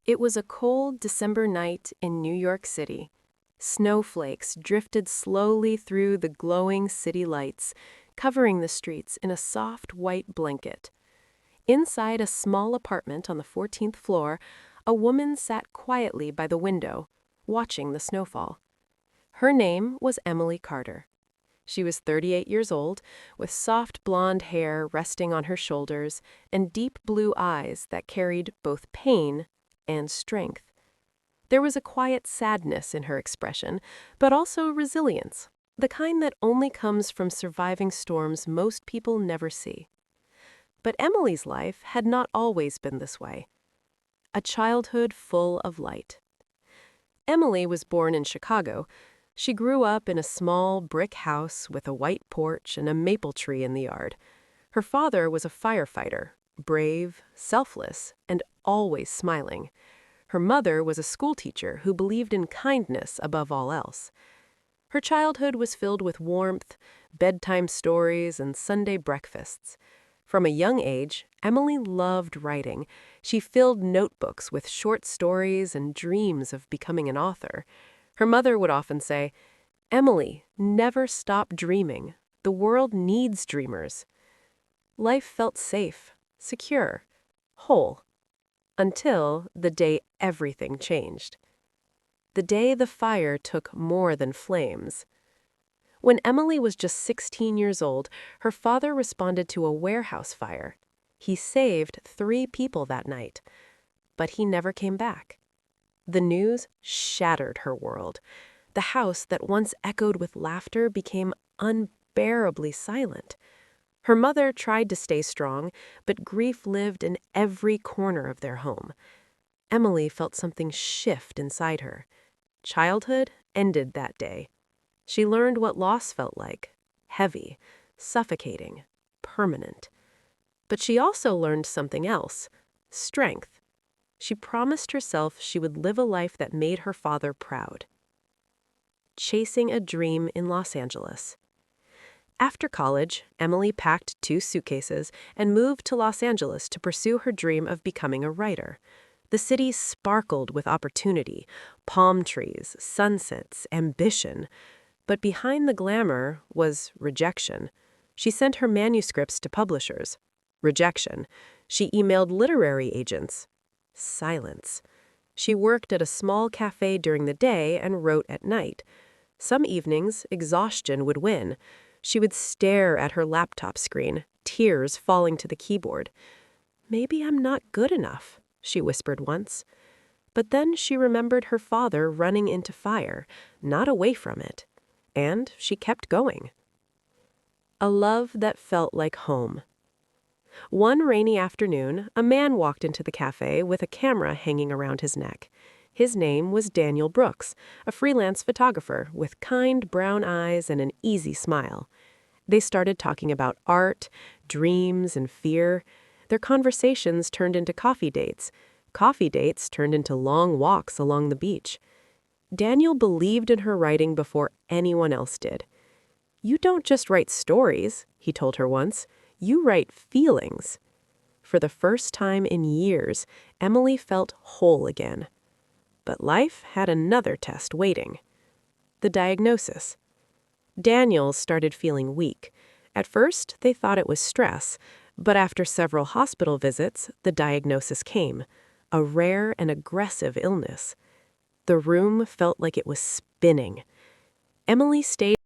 It was a cold December night in New York City. Snowflakes drifted slowly through the glowing city lights, covering the streets in a soft white blanket. Inside a small apartment on the 14th floor, a woman sat quietly by the window, watching the snowfall. Her name was Emily Carter. She was 38 years old, with soft blonde hair resting on her shoulders and deep blue eyes that carried both pain and strength. There was a quiet sadness in her expression, but also resilience, the kind that only comes from surviving storms most people never see. But Emily's life had not always been this way. A childhood full of light. Emily was born in Chicago. She grew up in a small brick house with a white porch and a maple tree in the yard. Her father was a firefighter, brave, selfless, and always smiling. Her mother was a schoolteacher who believed in kindness above all else. Her childhood was filled with warmth, bedtime stories, and Sunday breakfasts. From a young age, Emily loved writing. She filled notebooks with short stories and dreams of becoming an author. Her mother would often say, "Emily, never stop dreaming. The world needs dreamers." Life felt safe, secure, whole. Until the day everything changed. The day the fire took more than flames. When Emily was just 16 years old, her father responded to a warehouse fire. He saved 3 people that night, but he never came back. The news shattered her world. The house that once echoed with laughter became unbearably silent. Her mother tried to stay strong, but grief lived in every corner of their home. Emily felt something shift inside her. Childhood ended that day. She learned what loss felt like: heavy, suffocating, permanent. But she also learned something else: strength. She promised herself she would live a life that made her father proud. Chasing a dream in Los Angeles. After college, Emily packed 2 suitcases and moved to Los Angeles to pursue her dream of becoming a writer. The city sparkled with opportunity, palm trees, sunsets, ambition. But behind the glamour was rejection. She sent her manuscripts to publishers. Rejection. She emailed literary agents. Silence. She worked at a small cafe during the day and wrote at night. Some evenings, exhaustion would win. She would stare at her laptop screen, tears falling to the keyboard. "Maybe I'm not good enough," she whispered once. But then she remembered her father running into fire, not away from it. And she kept going. A love that felt like home. One rainy afternoon, a man walked into the cafe with a camera hanging around his neck. His name was Daniel Brooks, a freelance photographer with kind brown eyes and an easy smile. They started talking about art, dreams, and fear. Their conversations turned into coffee dates. Coffee dates turned into long walks along the beach. Daniel believed in her writing before anyone else did. "You don't just write stories," he told her once. "You write feelings." For the first time in years, Emily felt whole again. But life had another test waiting. The diagnosis. Daniel started feeling weak. At first, they thought it was stress, but after several hospital visits, the diagnosis came: a rare and aggressive illness. The room felt like it was spinning. Emily stayed